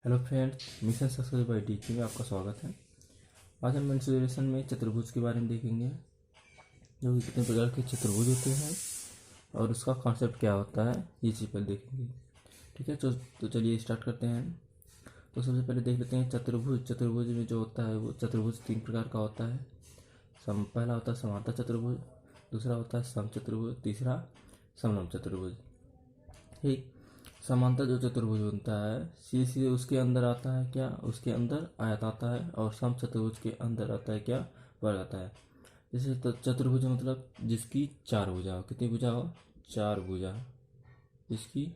Hello friends, mission success by DK में आपका स्वागत है। आज हम मेंसुरेशन में चतुर्भुज के बारे में देखेंगे, जो कि कितने प्रकार के चतुर्भुज होते हैं और उसका कॉन्सेप्ट क्या होता है, ये चीज़ पहले देखेंगे। ठीक है, तो चलिए स्टार्ट करते हैं। तो सबसे पहले देख लेते हैं चतुर्भुज में जो होता है वो चतुर्भुज 3 प्रकार का होता है। पहला होता है समांतर चतुर्भुज, दूसरा होता है समचतुर्भुज, तीसरा समलंब चतुर्भुज। ठीक, समांतर जो चतुर्भुज बनता है सीधे सीधे उसके अंदर आता है क्या, उसके अंदर आयत आता है, और समचतुर्भुज के अंदर आता है क्या, वर्ग आता है। जैसे तो चतुर्भुज मतलब जिसकी 4 भुजा हो। कितनी भुजा हो? 4 भुजा। जिसकी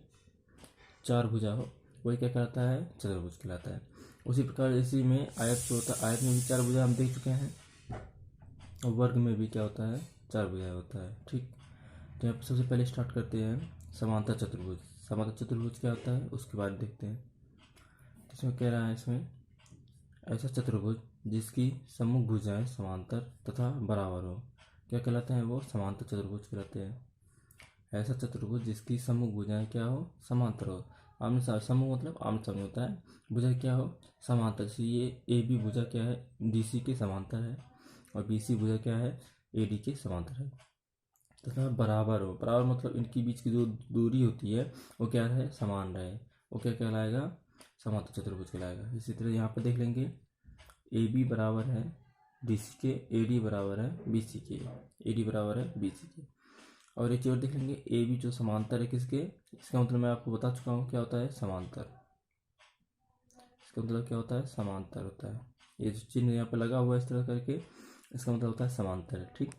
4 भुजा हो वही क्या कहलाता है? चतुर्भुज कहलाता है। उसी प्रकार इसी में आयत जो होता है, आयत में भी 4 भुजा हम देख चुके हैं, और वर्ग में भी क्या होता है? 4 भुजा होता है। ठीक, तो यहाँ पर सबसे पहले स्टार्ट करते हैं समांतर चतुर्भुज। समांतर चतुर्भुज क्या होता है उसके बाद देखते हैं। इसमें कह रहा है, इसमें ऐसा चतुर्भुज जिसकी सम्मुख भुजाएं समांतर तथा बराबर हो, क्या कहलाते हैं? वो समांतर चतुर्भुज कहलाते हैं। ऐसा चतुर्भुज जिसकी सम्मुख भुजाएं क्या हो? समांतर हो। आमने सामने, सम्मुख मतलब आमने सामने होता है, भुजा क्या हो? समांतर। जैसे ये ए बी भुजा क्या है? डीसी के समांतर है, और बीसी भुजा क्या है? एडी के समांतर है। तथा बराबर हो। बराबर मतलब इनके बीच की जो दूरी होती है वो क्या है? समान रहे। वो क्या कहलाएगा? समांतर चतुर्भुज कहलाएगा। इसी तरह यहाँ पर देख लेंगे, ए बी बराबर है डी सी के, ए डी बराबर है बी सी के, ए डी बराबर है बी सी के। और एक चीज और देख लेंगे, ए बी जो समांतर है किसके? इसका मतलब मैं आपको बता चुका हूँ क्या होता है? समांतर। इसका मतलब क्या होता है? समांतर होता है। ये जो चिन्ह यहाँ पर लगा हुआ है इस तरह करके, इसका मतलब होता है समांतर है। ठीक,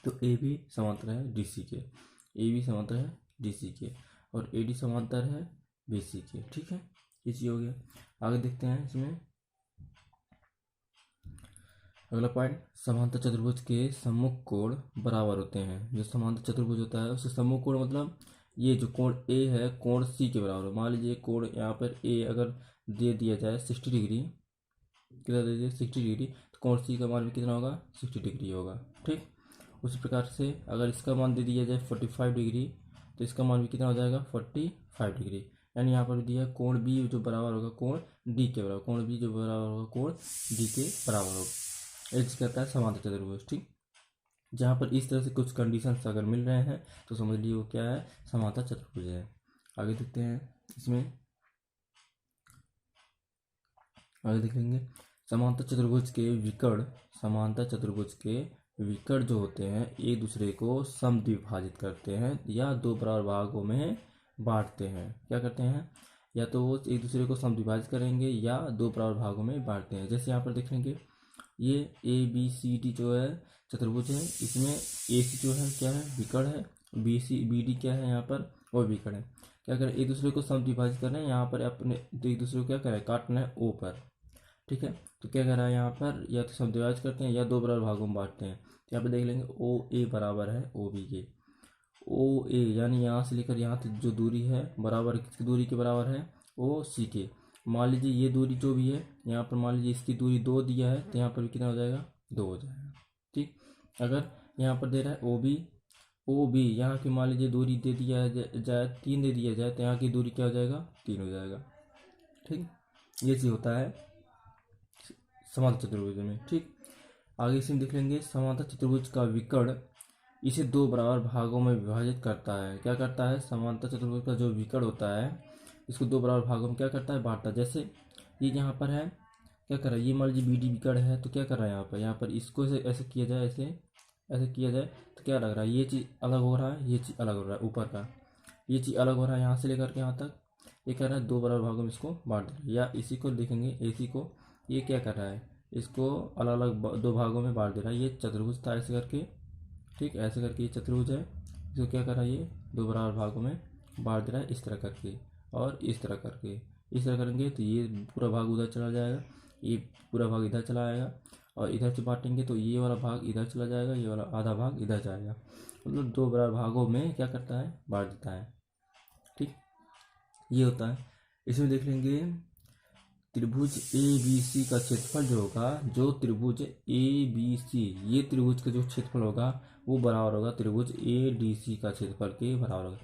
तो ए बी समांतर है डी सी के, ए बी समांतर है डी सी के, और ए डी समांतर है बी सी के। ठीक है, ये चीज हो गया। आगे देखते हैं इसमें अगला पॉइंट, समांतर चतुर्भुज के सम्मुख कोण बराबर होते हैं। जो समांतर चतुर्भुज होता है उसके सम्मुख कोण मतलब ये जो कोण ए है, कोण सी के बराबर हो। मान लीजिए कोण यहाँ पर ए अगर दे दिया जाए 60 डिग्री, कितना दे दिए? 60 डिग्री, तो कोण सी का मान भी कितना होगा? 60 डिग्री होगा। ठीक, उसी प्रकार से अगर इसका मान दे दिया जाए 45 डिग्री, तो इसका मान भी कितना हो जाएगा? 45 डिग्री। यानी यहाँ पर भी दिया कोण बी जो बराबर होगा कोण डी के बराबर, कोण बी जो बराबर होगा कोण डी के बराबर होगा। एक कहता है समांतर चतुर्भुज। ठीक, जहाँ पर इस तरह से कुछ कंडीशंस अगर मिल रहे हैं तो समझ लीजिए वो क्या है? समांतर चतुर्भुज है। आगे देखते हैं इसमें, आगे देखेंगे समांतर चतुर्भुज के विकर्ण, समांतर चतुर्भुज के विकर्ण जो होते हैं एक दूसरे को समद्विभाजित करते हैं या दो बराबर भागों में बांटते हैं। क्या करते हैं? या तो वो एक दूसरे को समद्विभाजित करेंगे या दो बराबर भागों में बांटते हैं। जैसे यहाँ पर देखेंगे, ये ए बी सी डी जो है चतुर्भुज है, इसमें ए सी जो है क्या है? विकर्ण है, बी सी बी डी क्या है यहाँ पर? वो विकर्ण है। क्या करें? एक दूसरे को समद्विभाजित कर रहे हैं, यहाँ पर अपने एक दूसरे को क्या करें? काटना है ओ पर। ठीक है, तो क्या कर रहा है यहाँ पर? या तो समद्विभाजित करते हैं या दो बराबर भागों में बांटते हैं। तो यहाँ पे देख लेंगे ओ ए बराबर है ओ बी के। ओ ए यानी यहाँ से लेकर यहाँ तक जो दूरी है बराबर किसकी दूरी के बराबर है? ओ सी के। मान लीजिए ये दूरी जो भी है, यहाँ पर मान लीजिए इसकी दूरी 2 दिया है, तो यहाँ पर भी कितना हो जाएगा? 2 हो जाएगा। ठीक, अगर यहाँ पर दे रहा है ओ बी यहाँ की मान लीजिए दूरी दे दिया जाए 3 दे दिया जाए, तो यहाँ की दूरी क्या हो जाएगा? 3 हो जाएगा। ठीक, ये चीज़ होता है समांतर चतुर्भुज में। ठीक, आगे इसमें देख लेंगे, समांतर चतुर्भुज का विकर्ण इसे दो बराबर भागों में विभाजित करता है। क्या करता है? समांतर चतुर्भुज का जो विकर्ण होता है इसको दो बराबर भागों में क्या करता है? बांटता है। जैसे ये यहाँ पर है, क्या कर रहा है? ये मान लीजिए बी डी विकर्ण है, तो क्या कर रहा है यहाँ पर इसको ऐसे किया जाए, ऐसे किया जाए तो क्या लग रहा है? ये चीज़ अलग हो रहा है, ये चीज़ अलग हो रहा है, ऊपर का ये चीज़ अलग हो रहा है यहाँ से लेकर के यहाँ तक। ये कह रहा है दो बराबर भागों में इसको बांट दो। या इसी को देखेंगे, इसी को ये क्या कर रहा है? इसको अलग अलग दो भागों में बांट दे रहा है। ये चतुर्भुज था ऐसे करके। ठीक, ऐसे करके ये चतुर्भुज है, इसको क्या कर रहा है? ये दो बराबर भागों में बांट दे रहा है इस तरह करके, और इस तरह करके। इस तरह करेंगे तो ये पूरा भाग उधर चला जाएगा, ये पूरा भाग इधर चला आएगा, और इधर से बांटेंगे तो ये वाला भाग इधर चला जाएगा, ये वाला आधा भाग इधर जाएगा। मतलब दो बराबर भागों में क्या करता है? बांट देता है। ठीक, ये होता है। इसमें देख लेंगे त्रिभुज ए बी सी का क्षेत्रफल जो होगा, जो त्रिभुज ए बी सी ये त्रिभुज का जो क्षेत्रफल होगा वो बराबर होगा त्रिभुज ए डी सी का क्षेत्रफल के बराबर होगा।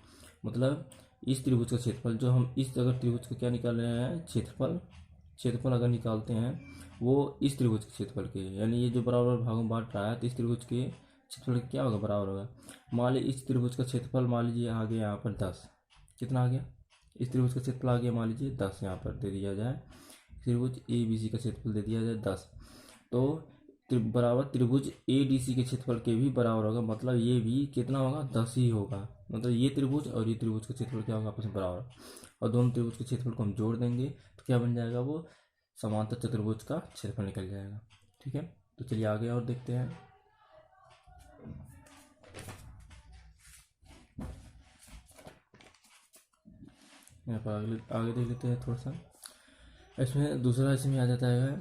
मतलब इस त्रिभुज का क्षेत्रफल, जो हम इस अगर त्रिभुज का क्या निकाल रहे हैं, क्षेत्रफल अगर निकालते हैं वो इस त्रिभुज के क्षेत्रफल के, यानी ये जो बराबर भागों में बांट रहा है तो इस त्रिभुज के क्षेत्रफल क्या होगा, बराबर होगा। मान लीजिए इस त्रिभुज का क्षेत्रफल मान लीजिए आ गया यहाँ पर 10, कितना आ गया, इस त्रिभुज का क्षेत्रफल आ गया मान लीजिए 10, यहाँ पर दे दिया जाए त्रिभुज ए बी सी का क्षेत्रफल दे दिया जाए 10, तो बराबर त्रिभुज ए डी सी के क्षेत्रफल के भी बराबर होगा, मतलब ये भी कितना होगा, 10 ही होगा। मतलब ये त्रिभुज और ये त्रिभुज का क्षेत्रफल क्या होगा, आपस में बराबर, और दोनों त्रिभुज के क्षेत्रफल को हम जोड़ देंगे तो क्या बन जाएगा, वो समांतर चतुर्भुज का क्षेत्रफल निकल जाएगा। ठीक है, तो चलिए आगे और देखते हैं। यहाँ पर आगे देख लेते हैं थोड़ा सा। इसमें दूसरा इसमें आ जाता है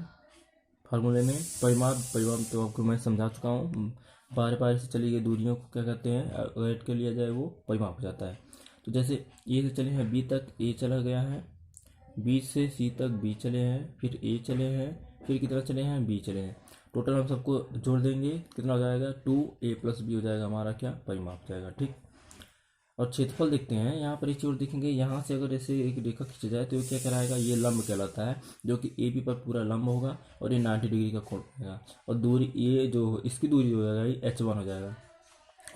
फार्मूले में परिमाप तो आपको मैं समझा चुका हूँ। बार बार से चली गई दूरियों को क्या कहते हैं, ऐड कर लिया जाए वो परिमाप हो जाता है। तो जैसे ए से चले हैं बी तक, ए चला गया है, बी से सी तक बी चले हैं, फिर ए चले हैं, फिर कितना चले हैं, बी चले हैं। टोटल हम सबको जोड़ देंगे, कितना हो जाएगा, 2a+b हो जाएगा हमारा क्या, परिमाप हो जाएगा। ठीक, और क्षेत्रफल देखते हैं यहाँ पर इस ओर देखेंगे, यहाँ से अगर ऐसे एक रेखा खींचा जाए तो ये क्या कराएगा, ये लंब कहलाता है, जो कि ए बी पर पूरा लंब होगा और ये 90 डिग्री का कोण बनेगा, और दूरी ये जो इसकी दूरी हो जाएगा ये h1 हो जाएगा।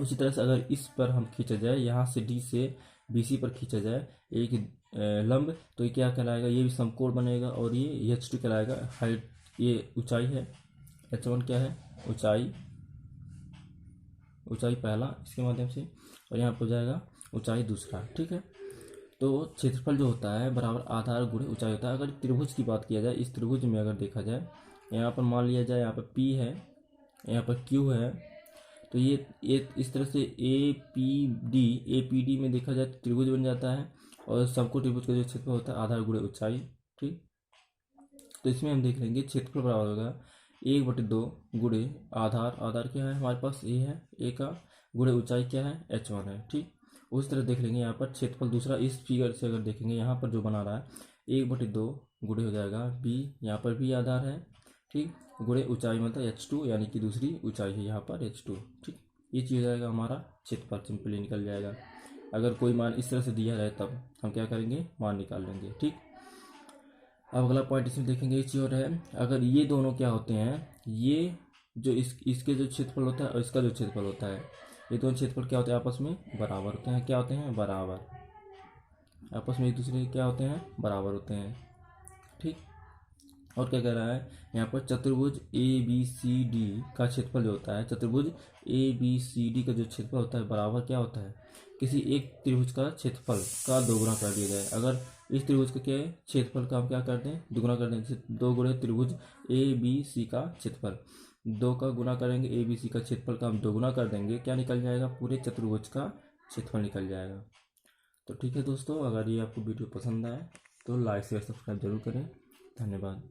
उसी तरह से अगर इस पर हम खींचा जाए, यहाँ से डी से बी सी पर खींचा जाए एक लंब, तो ये क्या कहलाएगा, ये भी समकोण बनेगा, और ये h2 कहलाएगा, हाइट ये ऊंचाई है, h1 क्या है, ऊंचाई पहला इसके माध्यम से, और यहाँ पर हो जाएगा ऊंचाई दूसरा। ठीक है, तो क्षेत्रफल जो होता है बराबर आधार गुणे ऊंचाई होता है। अगर त्रिभुज की बात किया जाए, इस त्रिभुज में अगर देखा जाए, यहाँ पर मान लिया जाए यहाँ पर P है, यहाँ पर Q है, तो ये इस तरह से ए पी डी में देखा जाए तो त्रिभुज बन जाता है, और सबको त्रिभुज का जो क्षेत्रफल होता है आधार गुणे ऊंचाई। ठीक, तो इसमें हम देख लेंगे क्षेत्रफल बराबर होगा 1/2 गुणे आधार क्या है हमारे पास, ए है, ए का गुणे ऊंचाई क्या है, h1 है। ठीक, उस तरह देख लेंगे यहाँ पर क्षेत्रफल दूसरा, इस फिगर से अगर देखेंगे यहाँ पर जो बना रहा है 1/2 गुणे हो जाएगा b, यहाँ पर भी आधार है, ठीक, गुणे ऊंचाई मतलब h2, यानी कि दूसरी ऊंचाई है यहाँ पर h2। ठीक, ये चीज़ हो जाएगा हमारा क्षेत्रफल, सिंपली निकल जाएगा। अगर कोई मान इस तरह से दिया रहे तब हम क्या करेंगे, मान निकाल लेंगे। ठीक, अब अगला पॉइंट इसमें देखेंगे, इस और है, अगर ये दोनों क्या होते हैं, ये जो इसके जो क्षेत्रफल होता है और इसका जो क्षेत्रफल होता है, ये दोनों क्षेत्रफल क्या होते हैं, आपस में बराबर होते हैं। क्या होते हैं, बराबर, आपस में एक दूसरे के क्या होते हैं, बराबर होते हैं। ठीक, और क्या कह रहा है यहाँ पर, चतुर्भुज ए बी सी डी का क्षेत्रफल जो होता है, चतुर्भुज ए बी सी डी का जो क्षेत्रफल होता है बराबर क्या होता है, किसी एक त्रिभुज का क्षेत्रफल का दोगुना कर दिया जाए। अगर इस त्रिभुज का क्या है, क्षेत्रफल का हम क्या कर दें, दुगुना कर दें, जैसे 2 गुणे त्रिभुज ए बी सी का क्षेत्रफल, 2 का गुना करेंगे, ए बी सी का क्षेत्रफल का हम दोगुना कर देंगे, क्या निकल जाएगा, पूरे चतुर्भुज का क्षेत्रफल निकल जाएगा। तो ठीक है दोस्तों, अगर ये आपको वीडियो पसंद आए तो लाइक शेयर सब्सक्राइब जरूर करें। धन्यवाद।